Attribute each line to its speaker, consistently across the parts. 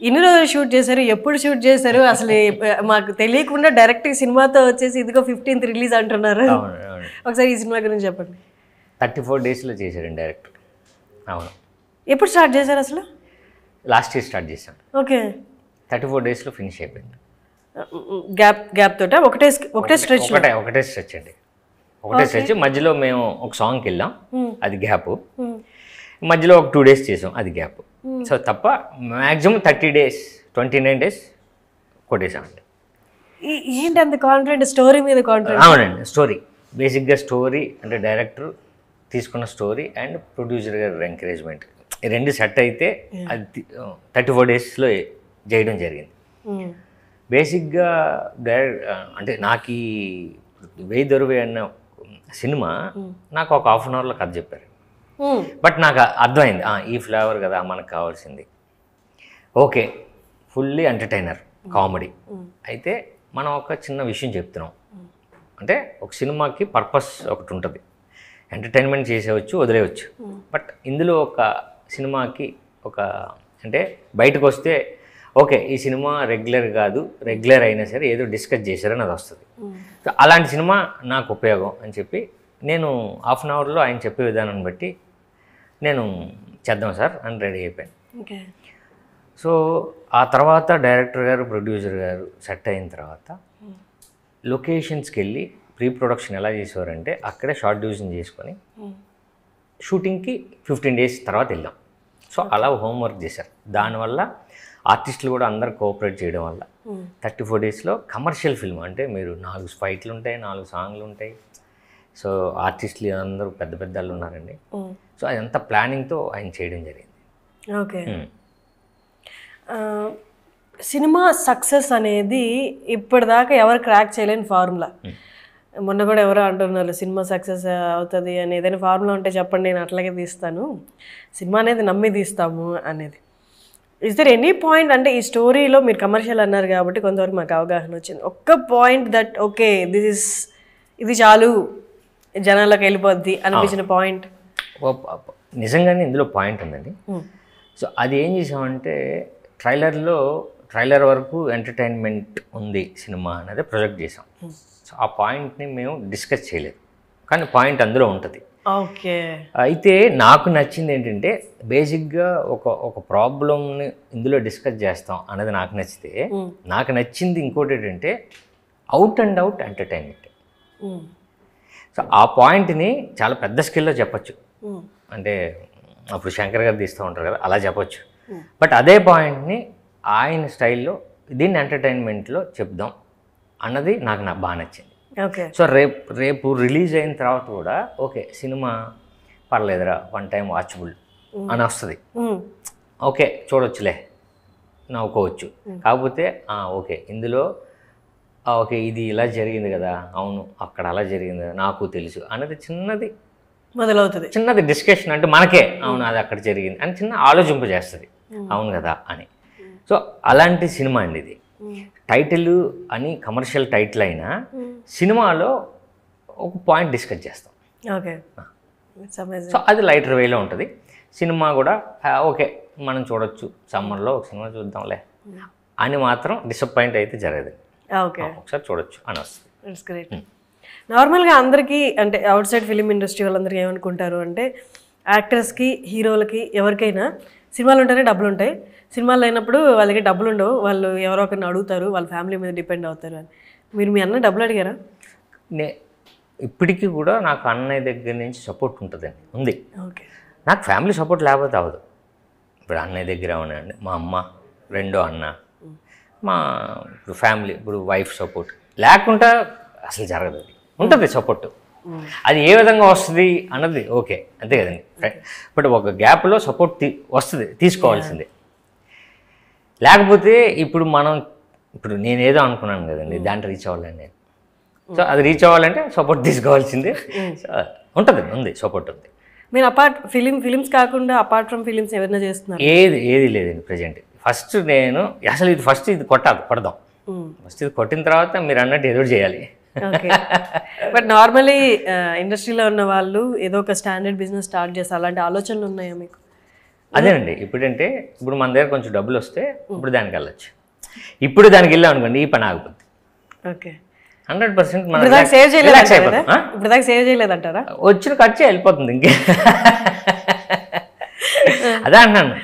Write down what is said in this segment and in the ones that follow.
Speaker 1: ఇన్ని రోజులు షూట్ చేశారు, ఎప్పుడు షూట్ చేశారు అసలు మాకు తెలియకుండా డైరెక్ట్ సినిమాతో వచ్చేసి ఇదిగో 15th రిలీజ్ అంటున్నారు. ఒకసారి ఈ సినిమా గురించి చెప్పండి.
Speaker 2: 34 daysలో చేశారండి డైరెక్టర్. అవును.
Speaker 1: ఎప్పుడు స్టార్ట్ చేశారు అసలు?
Speaker 2: లాస్ట్ ఇయర్ స్టార్ట్ చేశాను.
Speaker 1: ఓకే.
Speaker 2: 34 daysలో ఫినిష్ అయిపోయింది.
Speaker 1: గ్యాప్ తోట ఒకటే స్ట్రెచ్?
Speaker 2: ఒకటే స్ట్రెచ్ అండి. ఒకటే స్ట్రెచ్. మధ్యలో మేము ఒక సాంగ్కి వెళ్ళాం, అది గ్యాప్. మధ్యలో ఒక 2 days చేసాం, అది గ్యాప్. సో తప్ప మ్యాక్సిమం 30 days 29 days కొట్టేసామండి.
Speaker 1: ఏంటి అంత కాన్ఫిడెంట్? స్టోరీ మీద కాన్ఫిడెంట్?
Speaker 2: అవునండి, స్టోరీ బేసిక్గా స్టోరీ అంటే డైరెక్టర్ తీసుకున్న స్టోరీ అండ్ ప్రొడ్యూసర్ గారి ఎంకరేజ్మెంట్ ఈ రెండు సెట్ అయితే అది 34 daysలో చేయడం జరిగింది. బేసిక్గా అంటే నాకు ఈ వేయి దొరువే అన్న సినిమా నాకు ఒక 1/2 hourలో కథ చెప్పారు. బట్ నాకు అర్థమైంది ఈ ఫ్లేవర్ కదా మనకు కావాల్సింది. ఓకే, ఫుల్లీ ఎంటర్టైనర్ కామెడీ అయితే మనం ఒక చిన్న విషయం చెప్తున్నాం అంటే ఒక సినిమాకి పర్పస్ ఒకటి ఉంటుంది, ఎంటర్టైన్మెంట్ చేసేవచ్చు వదిలేయచ్చు. బట్ ఇందులో ఒక సినిమాకి ఒక అంటే బయటకు వస్తే ఓకే ఈ సినిమా రెగ్యులర్ కాదు, రెగ్యులర్ అయినా సరే ఏదో డిస్కస్ చేశారని అది వస్తుంది. సో అలాంటి సినిమా నాకు ఉపయోగం అని చెప్పి నేను 1/2 hourలో ఆయన చెప్పే విధానాన్ని బట్టి నేను చేద్దాం సార్ అని రెడీ అయిపోయాను. సో ఆ తర్వాత డైరెక్టర్ గారు ప్రొడ్యూసర్ గారు సెట్ అయిన తర్వాత లొకేషన్స్కి వెళ్ళి ప్రీ ప్రొడక్షన్ ఎలా చేసేవారంటే అక్కడే షార్ట్ డివిజన్ చేసుకొని షూటింగ్కి 15 days తర్వాత వెళ్ళాం. సో అలా హోంవర్క్ చేశారు. దానివల్ల ఆర్టిస్టులు కూడా అందరు కోఆపరేట్ చేయడం వల్ల 34 daysలో కమర్షియల్ ఫిల్మ్ అంటే మీరు 4 ఫైట్లు ఉంటాయి, 4 సాంగ్లు ఉంటాయి. సో ఆర్టిస్టులు అందరూ పెద్ద పెద్ద వాళ్ళు ఉన్నారండి. సో అదంతా ప్లానింగ్తో ఆయన చేయడం జరిగింది.
Speaker 1: ఓకే. సినిమా సక్సెస్ అనేది ఇప్పటిదాకా ఎవరు క్రాక్ చేయలేని ఫార్ములా. మొన్న కూడా ఎవరో అంటున్నారు సినిమా సక్సెస్ అవుతుంది అని, ఏదైనా ఫార్ములా ఉంటే చెప్పండి నేను అట్లాగే తీస్తాను, సినిమా అనేది నమ్మి తీస్తాము అనేది. ఇస్ దర్ ఎనీ పాయింట్ అంటే ఈ స్టోరీలో మీరు కమర్షియల్ అన్నారు కాబట్టి కొంతవరకు మాకు అవగాహన వచ్చింది, ఒక్క పాయింట్ దట్ ఓకే ఇది చాలు జనాలకు వెళ్ళిపోద్ది అనిపించిన పాయింట్?
Speaker 2: నిజంగానే ఇందులో పాయింట్ ఉందండి. సో అది ఏం చేసామంటే ట్రైలర్ వరకు ఎంటర్టైన్మెంట్ ఉంది సినిమా అనేది ప్రొజెక్ట్ చేసాం. సో ఆ పాయింట్ని మేము డిస్కస్ చేయలేదు, కానీ పాయింట్ అందులో ఉంటుంది.
Speaker 1: ఓకే.
Speaker 2: అయితే నాకు నచ్చింది ఏంటంటే బేసిక్గా ఒక ప్రాబ్లమ్ని ఇందులో డిస్కస్ చేస్తాం అనేది నాకు నచ్చితే, నాకు నచ్చింది ఇంకోటి ఏంటంటే out and out entertainment. So ఆ పాయింట్ని చాలా పెద్ద స్కేల్లో చెప్పచ్చు, అంటే అప్పుడు శంకర్ గారు తీస్తూ ఉంటారు కదా అలా చెప్పచ్చు. బట్ అదే పాయింట్ని ఆయన స్టైల్లో దీన్ని ఎంటర్టైన్మెంట్లో చెప్దాం అన్నది నాకు బాగా నచ్చింది.
Speaker 1: ఓకే.
Speaker 2: సో రేపు రిలీజ్ అయిన తర్వాత కూడా ఓకే సినిమా పర్లేదురా, 1 time వాచబుల్ అని వస్తుంది. ఓకే చూడొచ్చులే, నవ్వుకోవచ్చు. కాకపోతే ఓకే ఇందులో ఓకే ఇది ఇలా జరిగింది కదా, అవును అక్కడ అలా జరిగింది కదా నాకు తెలుసు అన్నది చిన్నది
Speaker 1: మొదలవుతుంది,
Speaker 2: చిన్నది డిస్కషన్ అంటే మనకే అవును అది అక్కడ జరిగింది అని చిన్న ఆలోచింప చేస్తుంది, అవును కదా అని. సో అలాంటి సినిమా అండి ఇది. టైటిల్ అని కమర్షియల్ టైటిల్ అయినా సినిమాలో ఒక పాయింట్ డిస్కస్ చేస్తాం.
Speaker 1: ఓకే.
Speaker 2: సో అది లైటర్ వేలో ఉంటుంది. సినిమా కూడా ఓకే మనం చూడొచ్చు, సమ్మర్లో ఒక సినిమా చూద్దాంలే అని మాత్రం డిసప్పాయింట్ అయితే జరగదు.
Speaker 1: ఓకే,
Speaker 2: ఒకసారి చూడొచ్చు అని వస్తుంది.
Speaker 1: It's great. నార్మల్గా అందరికీ అంటే అవుట్ సైడ్ ఫిలిం ఇండస్ట్రీ వాళ్ళందరికీ ఏమనుకుంటారు అంటే యాక్టర్స్కి హీరోలకి ఎవరికైనా సినిమాలు ఉంటేనే డబ్బులు ఉంటాయి, సినిమాలు అయినప్పుడు వాళ్ళకి డబ్బులు ఉండవు, వాళ్ళు ఎవరో ఒకరిని అడుగుతారు, వాళ్ళ ఫ్యామిలీ మీద డిపెండ్ అవుతారు అని. మీరు మీ అన్న డబ్బులు అడిగారా?
Speaker 2: ఇప్పటికీ కూడా నాకు అన్నయ్య దగ్గర నుంచి సపోర్ట్ ఉంటుందండి, ఉంది.
Speaker 1: ఓకే.
Speaker 2: నాకు ఫ్యామిలీ సపోర్ట్ లేకపోతే అవ్వదు. ఇప్పుడు అన్నయ్య దగ్గర ఉన్నాయండి మా అమ్మ, రెండో అన్న, మా ఇప్పుడు ఫ్యామిలీ, ఇప్పుడు వైఫ్ సపోర్ట్ లేకుండా అసలు జరగదు. అది ఉంటుంది సపోర్ట్, అది ఏ విధంగా వస్తుంది అన్నది ఓకే అంతే కదండి. బట్ ఒక గ్యాప్లో సపోర్ట్ వస్తుంది, తీసుకోవాల్సిందే. లేకపోతే ఇప్పుడు నేనేదో అనుకున్నాను కదండి దాంట్లో రీచ్ అవ్వాలని నేను. సో అది రీచ్ అవ్వాలంటే సపోర్ట్ తీసుకోవాల్సిందే. ఉంది సపోర్ట్ ఉంది.
Speaker 1: మీరు ఫిలిమ్స్ కాకుండా అపార్ట్ ఫ్రమ్ ఫిలిమ్స్ ఏమైనా చేస్తున్నారు?
Speaker 2: ఏది లేదండి ప్రజెంట్. ఫస్ట్ నేను అసలు ఇది కొడదాం. ఫస్ట్ ఇది కొట్టిన తర్వాత మీరు అన్నట్టు ఏదో చేయాలి.
Speaker 1: ఓకే. బట్ నార్మలీ ఇండస్ట్రీలో ఉన్న వాళ్ళు ఏదో ఒక స్టాండర్డ్ బిజినెస్ స్టార్ట్ చేస్తారు, అలాంటి ఆలోచనలు ఉన్నాయా మీకు?
Speaker 2: అదేనండి ఇప్పుడంటే ఇప్పుడు మన దగ్గర కొంచెం డబ్బులు వస్తే ఇప్పుడు దానికి వెళ్ళచ్చు. ఇప్పుడు దానికి వెళ్ళాం అనుకోండి ఈ పని ఆగిపోద్ది.
Speaker 1: ఓకే
Speaker 2: 100% మనం
Speaker 1: ఇప్పుడు దాకా సేవ్
Speaker 2: relax
Speaker 1: చేయలేదు
Speaker 2: అయిపోతాం. ఆ?
Speaker 1: ఇప్పుడు దాకా సేవ్ చేయలేదంటారా?
Speaker 2: వచ్చిన ఖర్చు వెళ్ళిపోతుంది ఇంకే. అదే అంటున్నాను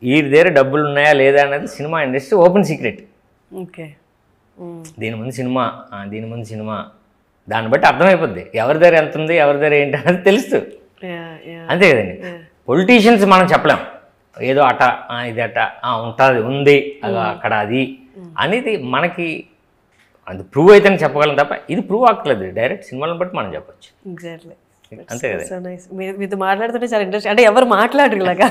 Speaker 2: ఈ దగ్గర డబ్బులు ఉన్నాయా లేదా అనేది cinema industry open secret.
Speaker 1: Okay
Speaker 2: దీని ముందు సినిమా దీని ముందు సినిమా దాన్ని బట్టి అర్థమైపోద్ది ఎవరి దగ్గర ఎంత ఉంది ఎవరి దగ్గర ఏంటి అనేది తెలుస్తూ. అంతే కదండి. పొలిటీషియన్స్ మనం చెప్పలేం ఏదో అట ఇది అట ఉంటుంది ఉంది అక్కడ అది అనేది మనకి అది ప్రూవ్ అయితేనే చెప్పగలం తప్ప ఇది ప్రూవ్ అక్కర్లేదు. డైరెక్ట్ సినిమాలను బట్టి మనం చెప్పొచ్చు.
Speaker 1: ఎగ్జాక్ట్లీ.
Speaker 2: అంతే కదా.
Speaker 1: So nice. మీతో మాట్లాడుతుంటే చాలా ఇంట్రెస్ట్. అంటే ఎవరు మాట్లాడరు ఇలాగా